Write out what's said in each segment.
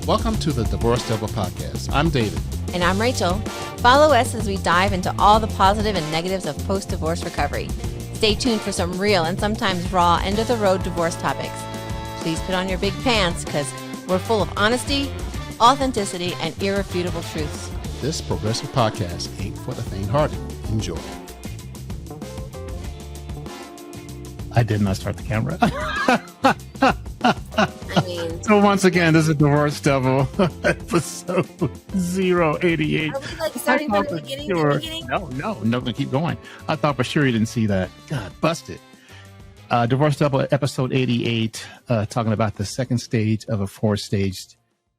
Welcome to the Divorce Devil Podcast. I'm David. And I'm Rachel. Follow us as we dive into all the positive and negatives of post-divorce recovery. Stay tuned for some real and sometimes raw end-of-the-road divorce topics. Please put on your big pants because we're full of honesty, authenticity, and irrefutable truths. This progressive podcast ain't for the faint-hearted. Enjoy. I did not start the camera. So once again, this is Divorce Devil, episode 088. Are we starting from the beginning? No, keep going. I thought for sure you didn't see that. God, busted. Divorce Devil, episode 88, talking about the second stage of a four-stage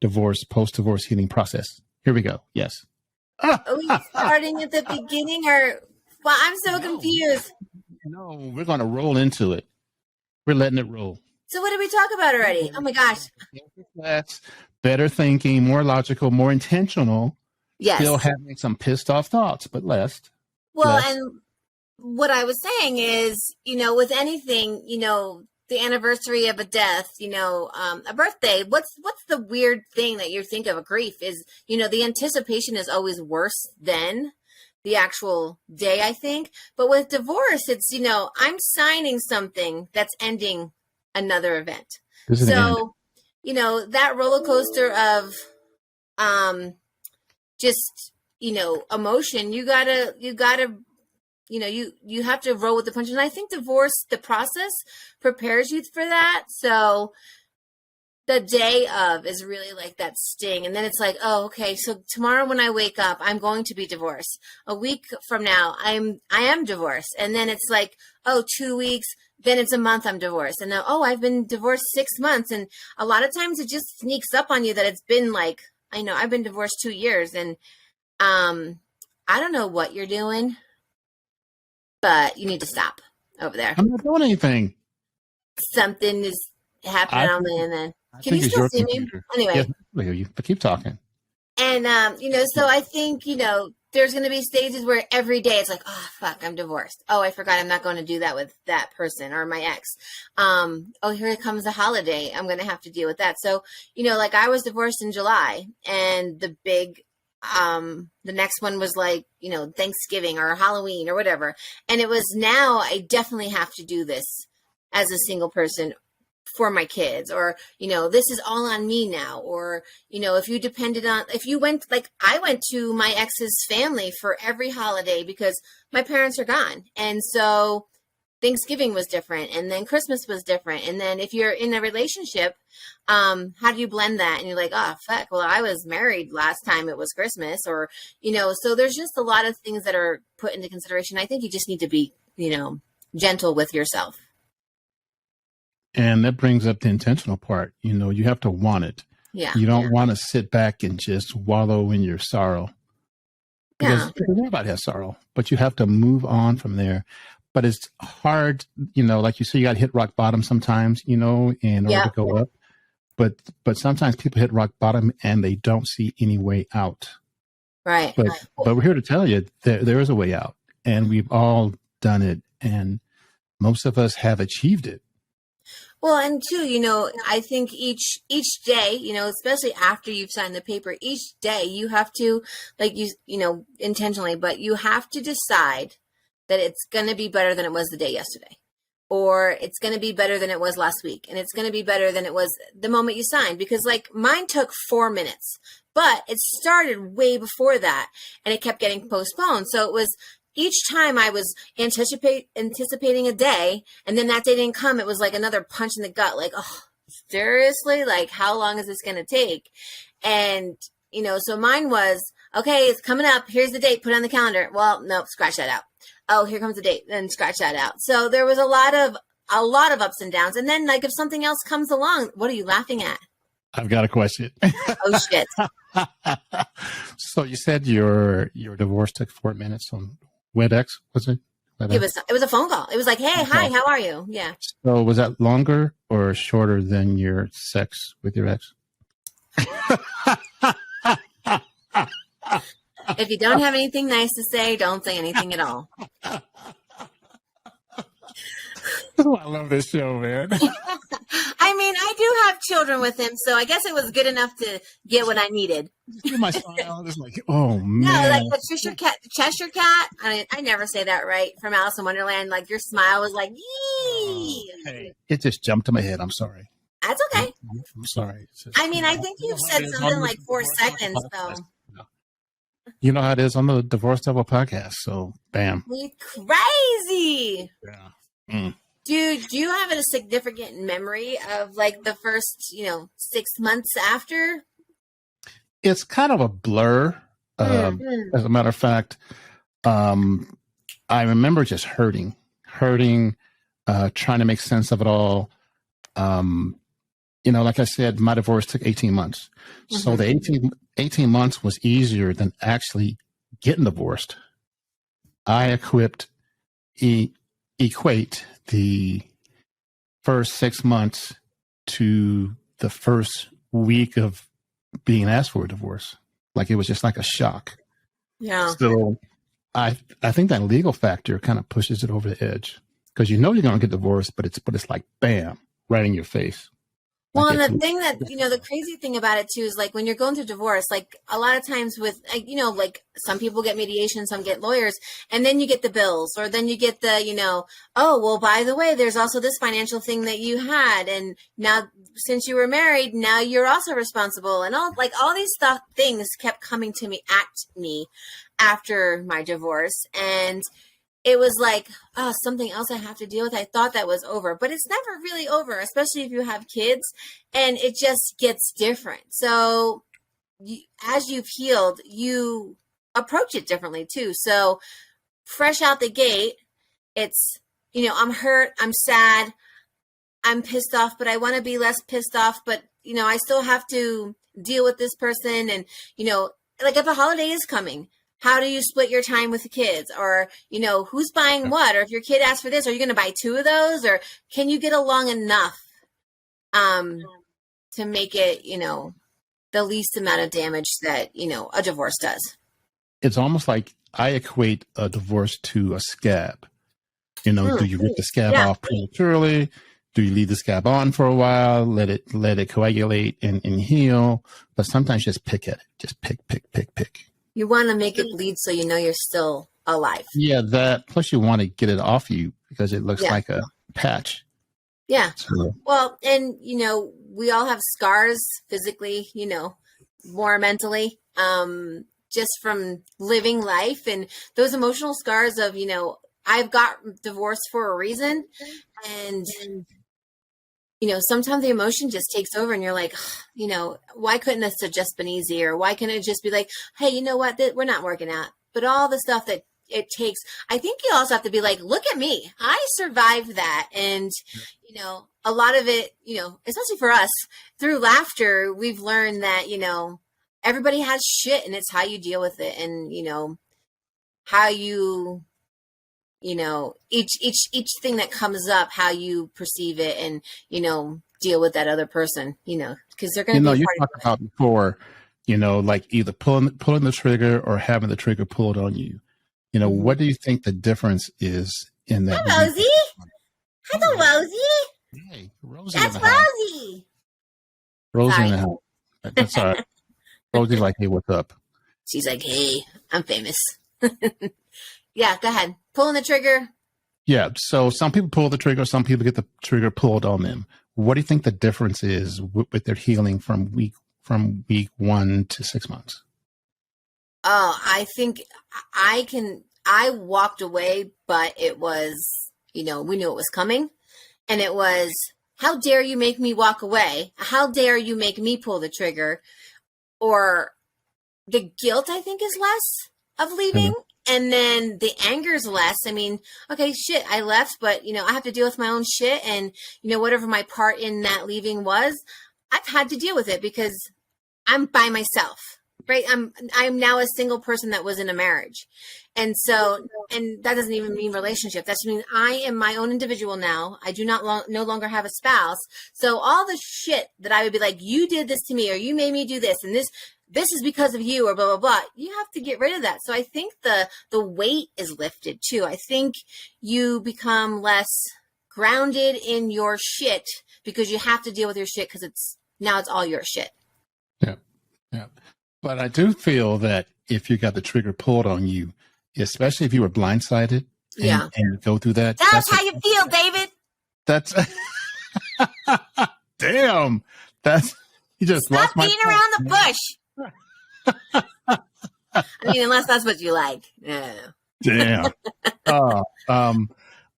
divorce, post-divorce healing process. Here we go. Yes. Are we starting at the beginning or... Well, I'm so confused. No, we're going to roll into it. We're letting it roll. So what did we talk about already? Oh my gosh. Better thinking, more logical, more intentional. Yes. Still having some pissed off thoughts, but less. Well, and what I was saying is, with anything, the anniversary of a death, a birthday, what's the weird thing that you think of a grief is, the anticipation is always worse than the actual day, I think. But with divorce, it's, I'm signing something that's ending another event. So, that roller coaster of just, emotion, you gotta, you have to roll with the punches. And I think divorce, the process prepares you for that. So the day of is really like that sting. And then it's like, oh, okay. So tomorrow when I wake up, I'm going to be divorced. A week from now, I am divorced. And then it's like, oh, 2 weeks, then it's a month I'm divorced. And then, oh, I've been divorced 6 months. And a lot of times it just sneaks up on you that it's been like, I know I've been divorced 2 years and I don't know what you're doing, but you need to stop over there. I'm not doing anything. Something is happening on the end then. Can you still see me? Anyway. Yeah, I hear you, but keep talking. And, so I think, there's going to be stages where every day it's like, oh, fuck, I'm divorced. Oh, I forgot I'm not going to do that with that person or my ex. Oh, here comes the holiday. I'm going to have to deal with that. So, like I was divorced in July and the big, the next one was like, Thanksgiving or Halloween or whatever. And it was now I definitely have to do this as a single person for my kids, or, this is all on me now. Or, if you went, like I went to my ex's family for every holiday because my parents are gone. And so Thanksgiving was different. And then Christmas was different. And then if you're in a relationship, how do you blend that? And you're like, oh, fuck, well, I was married last time it was Christmas, or, so there's just a lot of things that are put into consideration. I think you just need to be, gentle with yourself. And that brings up the intentional part. You have to want it. Yeah. You don't want to sit back and just wallow in your sorrow. Because everybody has sorrow, but you have to move on from there. But it's hard, like you say, you got to hit rock bottom sometimes, in order to go up. But sometimes people hit rock bottom and they don't see any way out. Right. But we're here to tell you there is a way out, and we've all done it, and most of us have achieved it. Well, and too, I think each day, especially after you've signed the paper, each day you have to, like intentionally, but you have to decide that it's going to be better than it was the day yesterday, or it's going to be better than it was last week. And it's going to be better than it was the moment you signed, because like mine took 4 minutes, but it started way before that and it kept getting postponed. So it was, each time I was anticipating a day, and then that day didn't come, it was like another punch in the gut. Like, oh, seriously? Like, how long is this going to take? And, so mine was, okay, it's coming up. Here's the date. Put it on the calendar. Well, nope, scratch that out. Oh, here comes the date. Then scratch that out. So there was a lot of ups and downs. And then, like, if something else comes along, what are you laughing at? I've got a question. Oh, shit. So you said your divorce took 4 minutes on WebEx, was it? WebEx? It was a phone call. It was like, hey, hi, how are you? Yeah. So was that longer or shorter than your sex with your ex? If you don't have anything nice to say, don't say anything at all. Oh, I love this show, man. I mean, I do have children with him, so I guess it was good enough to get what I needed. My smile is like, oh man. No, like the Cheshire cat. I never say that right. From Alice in Wonderland, like your smile was like, yee. Hey, it just jumped to my head. I'm sorry. That's okay. I'm sorry. I mean, I think you've said something like 4 seconds, so. You know how it is on the Divorce Devil podcast. So, bam. You're crazy. Yeah. Mm. Dude, do you have a significant memory of like the first, 6 months after? It's kind of a blur. As a matter of fact, I remember just hurting, trying to make sense of it all. Like I said, my divorce took 18 months. Mm-hmm. So the 18 months was easier than actually getting divorced. I equate the first 6 months to the first week of being asked for a divorce. Like it was just like a shock. Yeah. So I think that legal factor kind of pushes it over the edge because you're going to get divorced, but it's like bam, right in your face. Well, and the thing that, the crazy thing about it too is like when you're going through divorce, like a lot of times with, like some people get mediation, some get lawyers, and then you get the bills or then you get the, oh, well, by the way, there's also this financial thing that you had. And now since you were married, now you're also responsible. And all these things kept coming to me after my divorce. And it was like, oh, something else I have to deal with. I thought that was over, but it's never really over, especially if you have kids, and it just gets different. So as you've healed, you approach it differently too. So fresh out the gate, it's, I'm hurt, I'm sad, I'm pissed off, but I want to be less pissed off, but, I still have to deal with this person. And, like if a holiday is coming, how do you split your time with the kids? Or, who's buying what? Or if your kid asks for this, are you going to buy 2 of those? Or can you get along enough to make it, the least amount of damage that, a divorce does? It's almost like I equate a divorce to a scab. Do you rip the scab off prematurely? Do you leave the scab on for a while, let it coagulate and heal? But sometimes just pick at it. Just pick. You want to make it bleed so you're still alive. Yeah, that. Plus, you want to get it off you because it looks like a patch. Yeah. So. Well, and, we all have scars physically, more mentally, just from living life. And those emotional scars of, I've got divorced for a reason. And, sometimes the emotion just takes over and you're like, why couldn't this have just been easier? Why can't it just be like, hey, you know what? We're not working out. But all the stuff that it takes, I think you also have to be like, look at me. I survived that. And, a lot of it, especially for us through laughter, we've learned that, everybody has shit and it's how you deal with it. And, how you, each thing that comes up, how you perceive it and, deal with that other person, because they're going to be you talked about before, like either pulling the trigger or having the trigger pulled on you. What do you think the difference is in that? Hi, Rosie. Hello, Rosie. Hey, Rosie. That's Rosie. Rosie in the house. That's all right. Rosie's like, hey, what's up? She's like, hey, I'm famous. Yeah, go ahead. Pulling the trigger. Yeah. So some people pull the trigger. Some people get the trigger pulled on them. What do you think the difference is with their healing from week 1 to 6 months? Oh, I think I walked away, but it was, we knew it was coming. And it was, how dare you make me walk away? How dare you make me pull the trigger? Or the guilt, I think, is less of leaving. Mm-hmm. And then the anger is less. I mean, okay, shit, I left, but, I have to deal with my own shit. And, whatever my part in that leaving was, I've had to deal with it because I'm by myself, right? I'm now a single person that was in a marriage. And so, and that doesn't even mean relationship. That just means I am my own individual now. I do no longer have a spouse. So all the shit that I would be like, you did this to me, or you made me do this, and this is because of you, or blah, blah, blah. You have to get rid of that. So I think the weight is lifted too. I think you become less grounded in your shit because you have to deal with your shit because it's all your shit. Yeah. Yeah. But I do feel that if you got the trigger pulled on you, especially if you were blindsided and go through that. That's how you feel, David. That's damn. That's you just stop beating around the bush. I mean, unless that's what you like. No. Damn.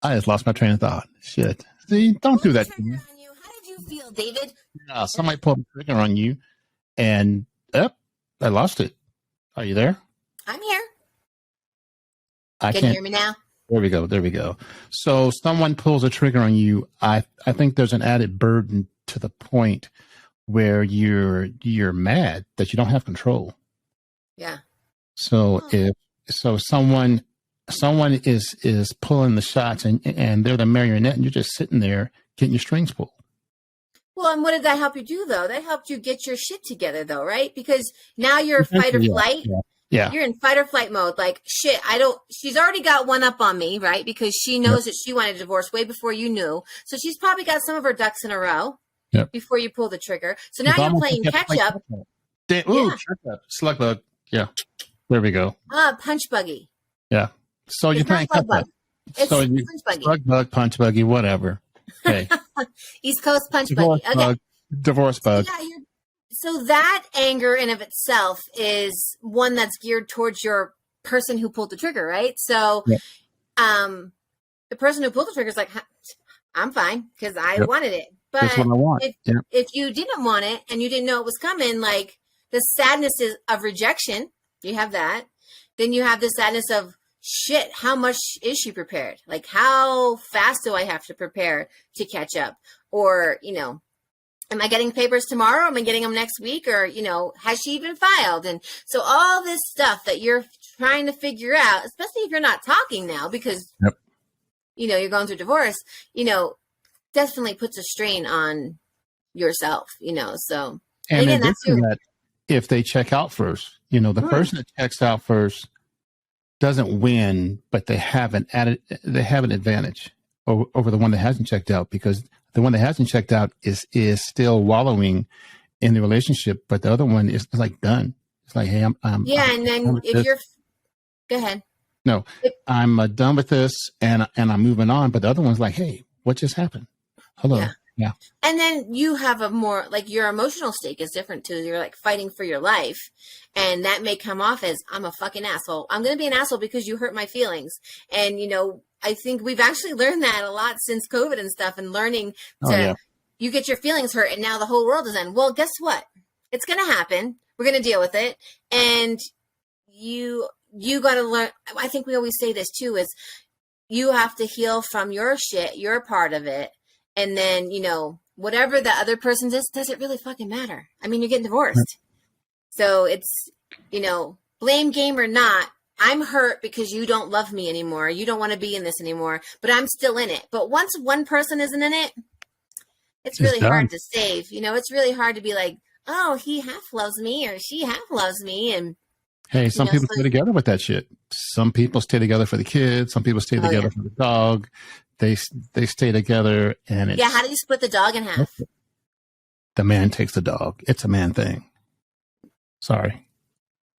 I just lost my train of thought. Shit. See, don't do that to me. How did you feel, David? Yeah, somebody pulled the trigger on you, and I lost it. Are you there? I'm here. Can you hear me now? There we go. So someone pulls a trigger on you. I think there's an added burden to the point where you're mad that you don't have control. Yeah. So if someone is pulling the shots and they're the marionette and you're just sitting there getting your strings pulled. Well, and what did that help you do though? That helped you get your shit together though, right? Because now you're fight or flight. Yeah. You're in fight or flight mode. Like, shit, she's already got one up on me, right? Because she knows that she wanted a divorce way before you knew. So she's probably got some of her ducks in a row before you pull the trigger. So now you're playing catch up. Slug bug. Yeah. There we go. Punch buggy. Yeah. So you're playing catch up. So you slug bug, punch buggy, whatever. Okay. East Coast punch buggy. Okay. Divorce bug. So that anger in of itself is one that's geared towards your person who pulled the trigger, right? So the person who pulled the trigger is like, I'm fine because I wanted it. But that's what I want. If you didn't want it and you didn't know it was coming, like the sadness of rejection, you have that. Then you have the sadness of, shit, how much is she prepared? Like, how fast do I have to prepare to catch up? Or, am I getting papers tomorrow? Am I getting them next week? Or, has she even filed? And so all this stuff that you're trying to figure out, especially if you're not talking now because, you're going through divorce, definitely puts a strain on yourself, so. And again, that's that if they check out first, the person that checks out first doesn't win, but they have an advantage over the one that hasn't checked out, because the one that hasn't checked out is still wallowing in the relationship, but the other one is like done. It's like, hey, I'm if you're, go ahead. No, I'm done with this and I'm moving on. But the other one's like, hey, what just happened? Hello. Yeah. And then you have a more, like, your emotional stake is different too. You're like fighting for your life. And that may come off as, I'm a fucking asshole. I'm going to be an asshole because you hurt my feelings. And, I think we've actually learned that a lot since COVID and stuff, and learning to, you get your feelings hurt and now the whole world is in. Well, guess what? It's going to happen. We're going to deal with it. And you got to learn. I think we always say this too, is you have to heal from your shit, your part of it. And then, whatever the other person's is, does it really fucking matter? I mean, you're getting divorced. So it's, blame game or not, I'm hurt because you don't love me anymore. You don't want to be in this anymore, but I'm still in it. But once one person isn't in it, it's really hard to save. It's really hard to be like, oh, he half loves me or she half loves me. And hey, some people stay together with that shit. Some people stay together for the kids. Some people stay together for the dog. They stay together, and it's, how do you split the dog in half? The man takes the dog. It's a man thing. Sorry.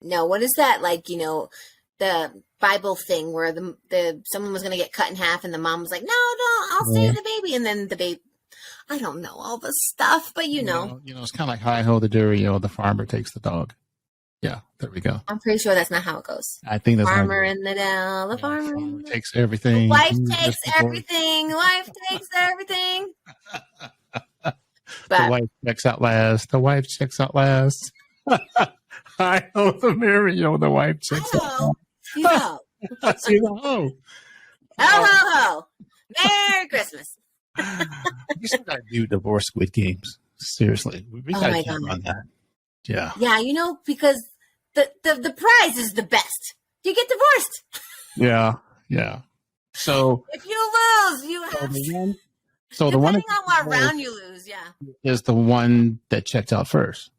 No, what is that? Like, the Bible thing where the someone was going to get cut in half, and the mom was like, no, I'll save the baby, and then the baby. I don't know all the stuff, but it's kind of like hi ho the dairy. The farmer takes the dog. Yeah, there we go. I'm pretty sure that's not how it goes. I think that's farmer in the dell. The farmer takes everything. The wife takes everything. The wife takes everything. The wife checks out last. The wife checks out last. I know the mirror. The wife checks out last. See the ho. Ho ho ho! Merry Christmas. We still gotta do divorce squid games. Seriously, we gotta get on that. Yeah. Yeah, because the prize is the best. You get divorced. Yeah. So if you lose, you have the one depending on what round you lose, is the one that checked out first.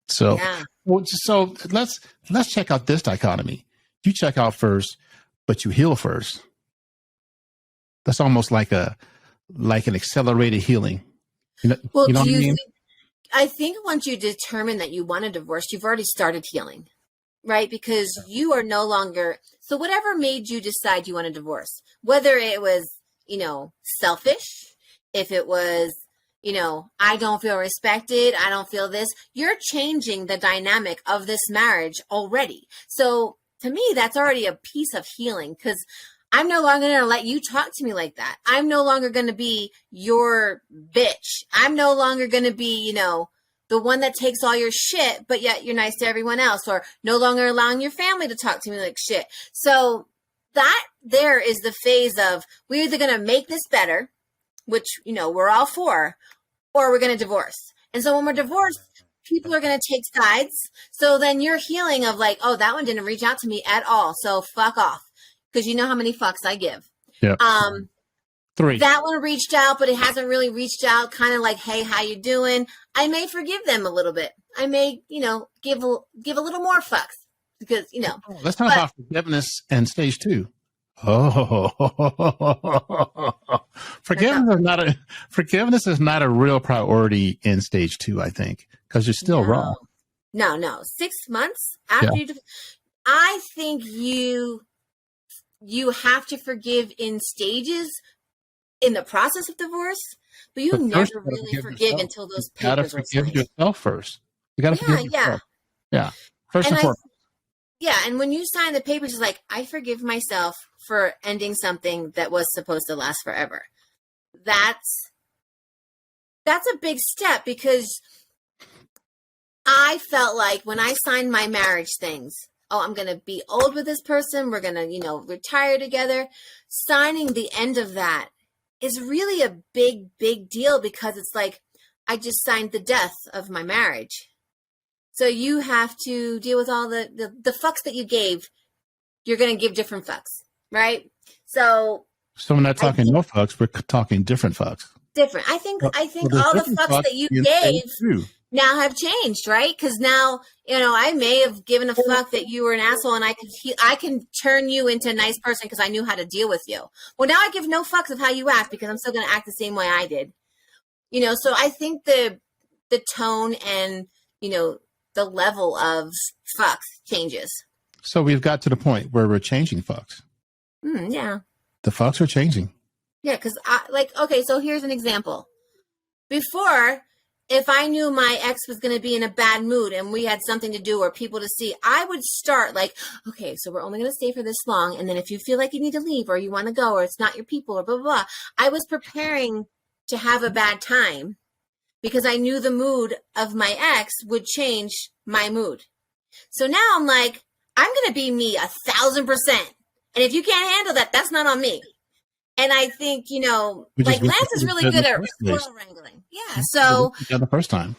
So so let's check out this dichotomy. You check out first, but you heal first. That's almost like an accelerated healing. Well, you know what I mean? I think once you determine that you want a divorce, you've already started healing, right? Because you are no longer, so whatever made you decide you want a divorce, whether it was, selfish, if it was, I don't feel respected, I don't feel this, you're changing the dynamic of this marriage already. So to me, that's already a piece of healing, because I'm no longer going to let you talk to me like that. I'm no longer going to be your bitch. I'm no longer going to be, the one that takes all your shit, but yet you're nice to everyone else, or no longer allowing your family to talk to me like shit. So that there is the phase of, we're either going to make this better, which, we're all for, or we're going to divorce. And so when we're divorced, people are going to take sides. So then you're healing of like, oh, that one didn't reach out to me at all, so fuck off. Because you know how many fucks I give. Yeah. 3. That one reached out, but it hasn't really reached out. Kind of like, hey, how you doing? I may forgive them a little bit. I may, give a little more fucks because, Let's talk about forgiveness and stage 2. Oh, forgiveness is not a real priority in stage 2, I think, because you're still wrong. No. 6 months after I think you have to forgive in stages in the process of divorce, but you never really forgive until those papers are signed. You got to forgive yourself first. You got to forgive yourself. Yeah. First and foremost. Yeah, and when you sign the papers, it's like, I forgive myself for ending something that was supposed to last forever. That's a big step, because I felt like when I signed my marriage things, I'm going to be old with this person, we're going to, retire together. Signing the end of that is really a big, big deal, because it's like, I just signed the death of my marriage. So you have to deal with all the fucks that you gave. You're going to give different fucks, right? So we're not talking no fucks. We're talking different fucks. Different. I think all the fucks that you gave now have changed, right? Because now, I may have given a fuck that you were an asshole, and I can turn you into a nice person because I knew how to deal with you. Well, now I give no fucks of how you act, because I'm still going to act the same way I did. So I think the tone and, the level of fucks changes. So we've got to the point where we're changing fucks. Yeah. The fucks are changing. Yeah, because so here's an example. Before, if I knew my ex was going to be in a bad mood and we had something to do or people to see, I would start like, okay, so we're only going to stay for this long. And then if you feel like you need to leave or you want to go or it's not your people or blah, blah, blah. I was preparing to have a bad time, because I knew the mood of my ex would change my mood. So now I'm like, I'm going to be me 1,000%. And if you can't handle that, that's not on me. And I think, Lance is really good at squirrel wrangling. Yeah. So the first time.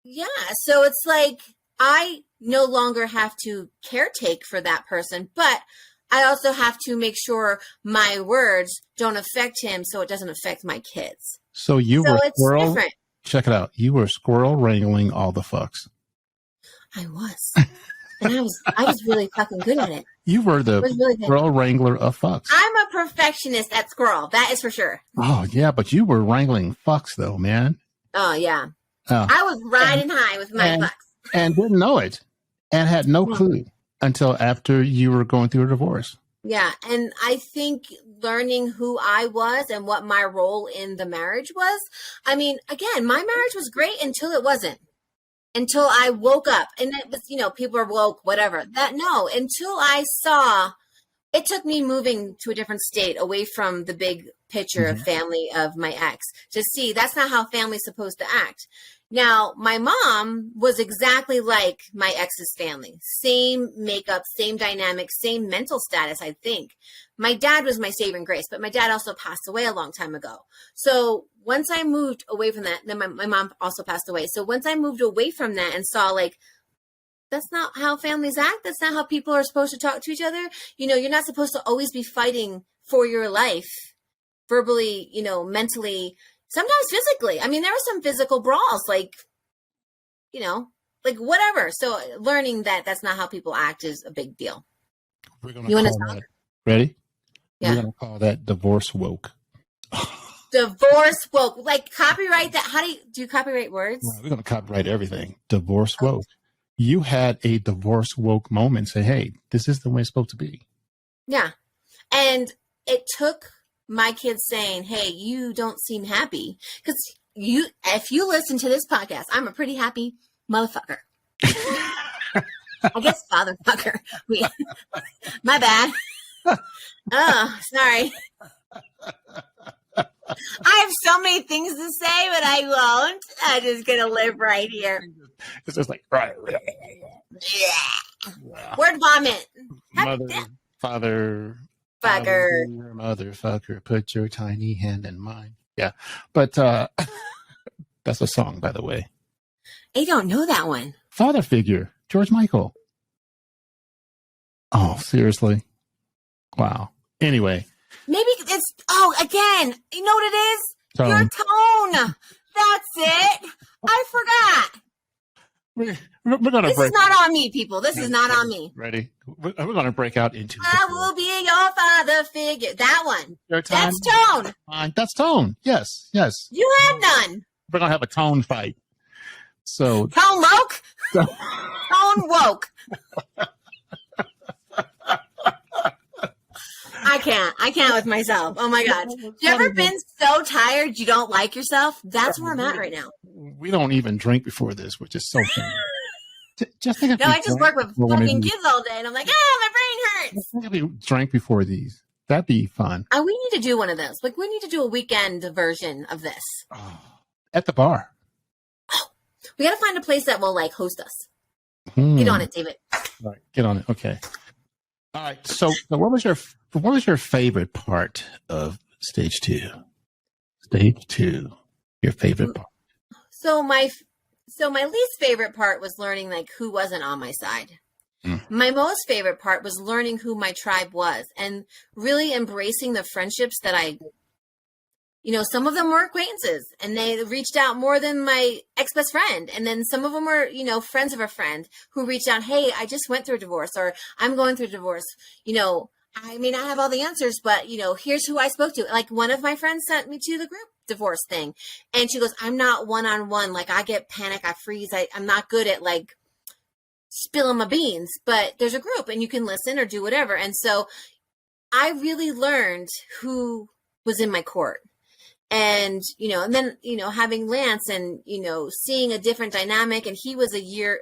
Yeah. So it's like, I no longer have to caretake for that person, but I also have to make sure my words don't affect him, so it doesn't affect my kids. So it's different. Check it out. You were squirrel wrangling all the fucks. I was. And I was really fucking good at it. You were the squirrel wrangler of fucks. I'm a perfectionist at squirrel. That is for sure. Oh, yeah. But you were wrangling fucks, though, man. Oh, yeah. I was riding high with my fucks. And didn't know it. And had no clue until after you were going through a divorce. Yeah. And I think learning who I was and what my role in the marriage was. I mean, again, my marriage was great until it wasn't. Until I woke up, and it was, people are woke, whatever. Until I saw, it took me moving to a different state, away from the big picture of family of my ex, to see that's not how family's supposed to act. Now, my mom was exactly like my ex's family. Same makeup, same dynamic, same mental status, I think. My dad was my saving grace, but my dad also passed away a long time ago. So once I moved away from that, then my mom also passed away. So once I moved away from that and saw, like, that's not how families act. That's not how people are supposed to talk to each other. You're not supposed to always be fighting for your life, verbally, mentally, sometimes physically. I mean, there were some physical brawls, like whatever. So learning that that's not how people act is a big deal. You want to talk? Ready? Yeah. We're going to call that divorce woke. Divorce woke. Like, copyright that. How do you copyright words? Well, we're going to copyright everything. Divorce woke. You had a divorce woke moment. Say, hey, this is the way it's supposed to be. Yeah. And it took my kids saying, hey, you don't seem happy. Because if you listen to this podcast, I'm a pretty happy motherfucker. I guess fatherfucker. My bad. Oh, sorry. I have so many things to say, but I won't. I'm just going to live right here. It's just like, right. Yeah. Word vomit. Mother, father, fucker. Motherfucker, put your tiny hand in mine. Yeah. But that's a song, by the way. I don't know that one. Father figure, George Michael. Oh, seriously? Wow. Anyway. Maybe it's, again, you know what it is? Tone. Your tone. That's it. I forgot. We're gonna this is not on me, people. This is not on me. Ready? We're going to break out into... I will be your father figure. That one. Your time. That's tone. That's tone. Yes, yes. You had none. We're going to have a tone fight. So... Tone woke? Tone woke. I can't with myself. Oh my God. Have you ever been so tired you don't like yourself? That's where I'm at right now. We don't even drink before this, which is so funny. Just think I just work with fucking kids all day and I'm like, my brain hurts. Think if we drank before these. That'd be fun. We need to do one of those. Like, we need to do a weekend version of this. At the bar. We got to find a place that will like host us. Get on it, David. All right, get on it. Okay. All right. So what was your favorite part of stage 2? Stage 2. Your favorite part. So my least favorite part was learning like who wasn't on my side. My most favorite part was learning who my tribe was and really embracing the friendships that some of them were acquaintances and they reached out more than my ex-best friend. And then some of them were, friends of a friend who reached out, hey, I just went through a divorce or I'm going through a divorce. I may not have all the answers, but, here's who I spoke to. Like one of my friends sent me to the group divorce thing. And she goes, I'm not one-on-one. Like I get panic. I freeze. I'm not good at like spilling my beans, but there's a group and you can listen or do whatever. And so I really learned who was in my court. And, and then, having Lance and, seeing a different dynamic. And he was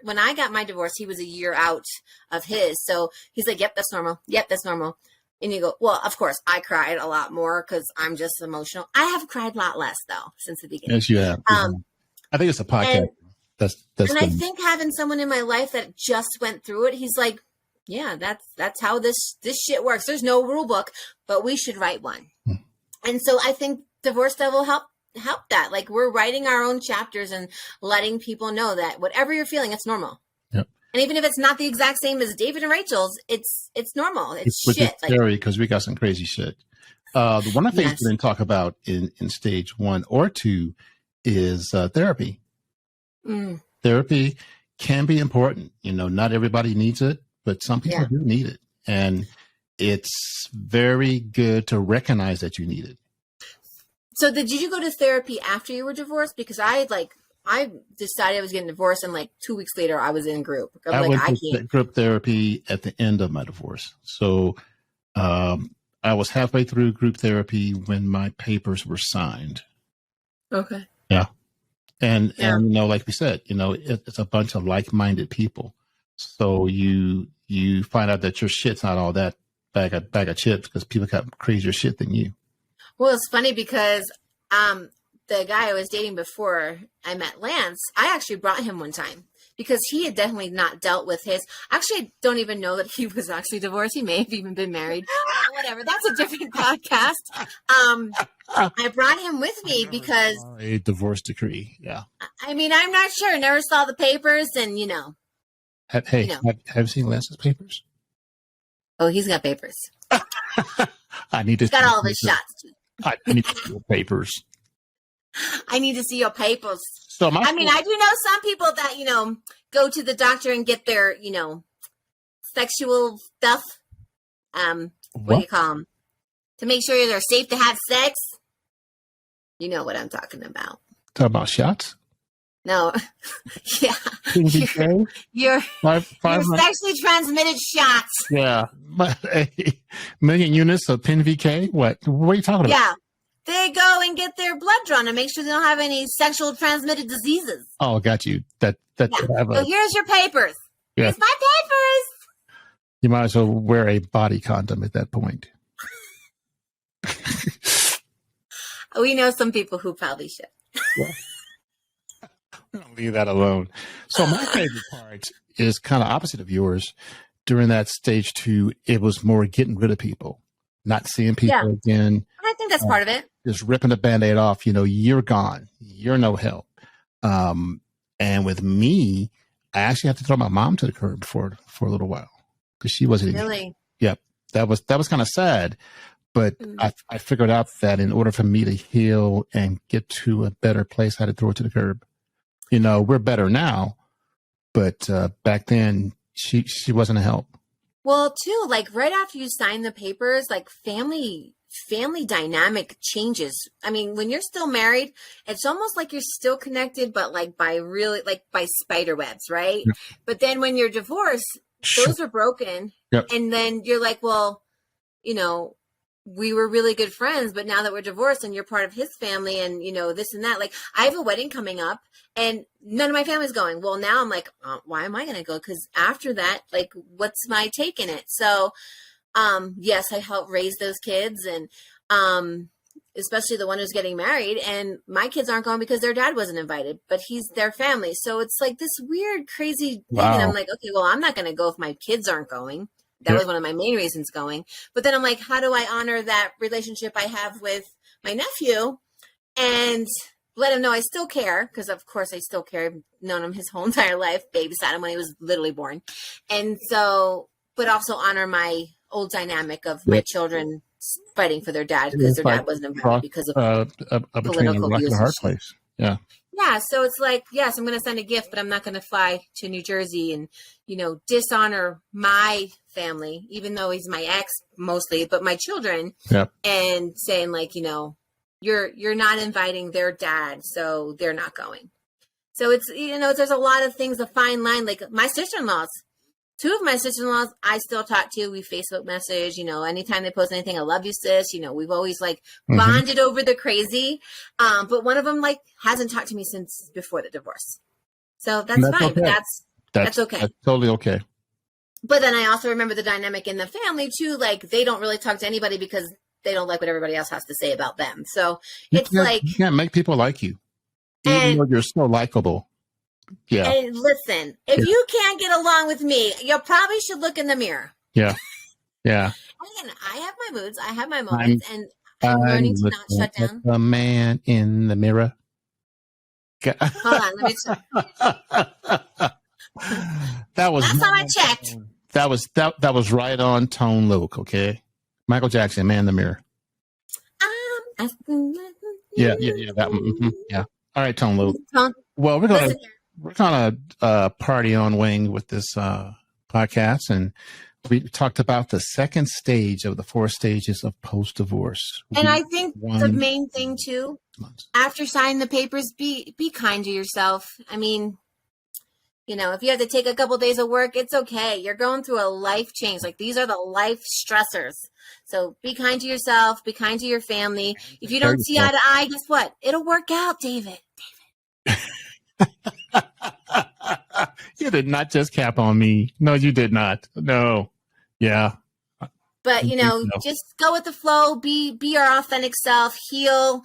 when I got my divorce, he was a year out of his. So he's like, yep, that's normal. Yep, that's normal. And you go, well, of course, I cried a lot more because I'm just emotional. I have cried a lot less, though, since the beginning. Yes, you have. I think it's a podcast. And I think having someone in my life that just went through it, he's like, yeah, that's how this shit works. There's no rule book, but we should write one. And so I think Divorce Devil help that. Like we're writing our own chapters and letting people know that whatever you're feeling, it's normal. Yep. And even if it's not the exact same as David and Rachel's, it's normal. It's shit. It's scary because we got some crazy shit. The one of the things we didn't talk about in stage 1 or 2 is therapy. Therapy can be important. Not everybody needs it, but some people do need it. And it's very good to recognize that you need it. So did you go to therapy after you were divorced? Because I decided I was getting divorced and like 2 weeks later I was in group. I went to group therapy at the end of my divorce. So I was halfway through group therapy when my papers were signed. Okay. Yeah. And like we said, it's a bunch of like-minded people. So you find out that your shit's not all that bag of chips because people got crazier shit than you. Well, it's funny because the guy I was dating before I met Lance, I actually brought him one time because he had definitely not dealt with his. Actually, I don't even know that he was actually divorced. He may have even been married. Whatever. That's a different podcast. I brought him with me because a divorce decree. Yeah. I mean, I'm not sure. Never saw the papers, and Have you seen Lance's papers? Oh, he's got papers. I need to. He's got all of his shots. I need to see your papers. I need to see your papers. So I do know some people that, go to the doctor and get their, sexual stuff. What do you call them? To make sure they're safe to have sex. You know what I'm talking about. Talk about shots? No. Yeah. PNVK? Your Five sexually transmitted shots. Yeah. But a million units of PNVK? What are you talking about? Yeah. They go and get their blood drawn and make sure they don't have any sexual transmitted diseases. Oh, got you. So here's your papers. Yeah. Here's my papers. You might as well wear a body condom at that point. We know some people who probably should. Yeah. We're going to leave that alone. So my favorite part is kind of opposite of yours. During that stage 2, it was more getting rid of people, not seeing people again. I think that's part of it. Just ripping the Band-Aid off. You're gone. You're no help. And with me, I actually had to throw my mom to the curb for a little while because she wasn't really. Yep, that was kind of sad. But I figured out that in order for me to heal and get to a better place, I had to throw it to the curb. We're better now, but back then she wasn't a help. Well, too, like right after you sign the papers, like family dynamic changes. I mean, when you're still married, it's almost like you're still connected, but like by spider webs, right? Yep. But then when you're divorced, those are broken. Yep. And then you're like, well, we were really good friends, but now that we're divorced and you're part of his family and, this and that, like I have a wedding coming up and none of my family's going. Well, now I'm like, why am I going to go? Because after that, like, what's my take in it? So, yes, I helped raise those kids and, especially the one who's getting married, and my kids aren't going because their dad wasn't invited, but he's their family. So it's like this weird, crazy thing. Wow. And I'm like, okay, well, I'm not going to go if my kids aren't going. That was one of my main reasons going. But then I'm like, how do I honor that relationship I have with my nephew and let him know I still care? Because, of course, I still care. I've known him his whole entire life, babysat him when he was literally born. And so, but also honor my old dynamic of my children fighting for their dad because their dad wasn't involved because of political views. Yeah. Yeah, so it's like, yes, I'm going to send a gift, but I'm not going to fly to New Jersey and, dishonor my family, even though he's my ex mostly, but my children, and saying like, you're not inviting their dad, so they're not going. So it's, there's a lot of things, a fine line, like my sister-in-laws. 2 of my sister-in-laws I still talk to. We Facebook message, anytime they post anything, I love you, sis. We've always like bonded over the crazy. But one of them like hasn't talked to me since before the divorce. So that's fine. Okay. But that's okay. That's totally okay. But then I also remember the dynamic in the family too. Like they don't really talk to anybody because they don't like what everybody else has to say about them. So you can't make people like you. Even though you're so likable. Yeah. And listen, if you can't get along with me, you probably should look in the mirror. Yeah. Yeah. Again, I have my moods. I have my moments. And I'm learning to not shut down. The man in the mirror. Hold on. Let me check. Last time I checked. That was right on tone, Luke. Okay. Michael Jackson, Man in the Mirror. Yeah. That one. Mm-hmm. Yeah. All right, Tone Luke. Well, we're gonna party on wing with this podcast, and we talked about the second stage of the 4 stages of post-divorce. And I think the main thing too, after signing the papers, be kind to yourself. I mean, if you have to take a couple days of work, it's okay. You're going through a life change. Like these are the life stressors. So be kind to yourself. Be kind to your family. If you don't see eye to eye, guess what? It'll work out, David. You did not just cap on me. No, you did not. No. Yeah. But, just go with the flow. Be your authentic self. Heal.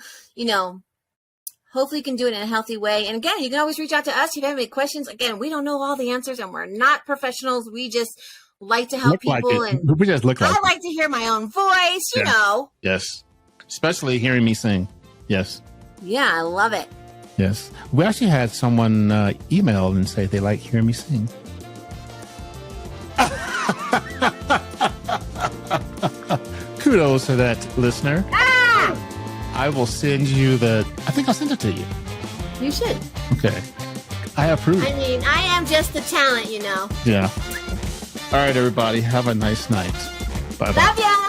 Hopefully you can do it in a healthy way. And again, you can always reach out to us if you have any questions. Again, we don't know all the answers and we're not professionals. We just like to help people. And we just look like I like to hear my own voice, you know. Yes. Especially hearing me sing. Yes. Yeah, I love it. Yes. We actually had someone email and say they like hearing me sing. Kudos to that listener. I will send you I think I'll send it to you. You should. Okay. I approve. I mean, I am just the talent, Yeah. All right, everybody. Have a nice night. Bye-bye. Love ya.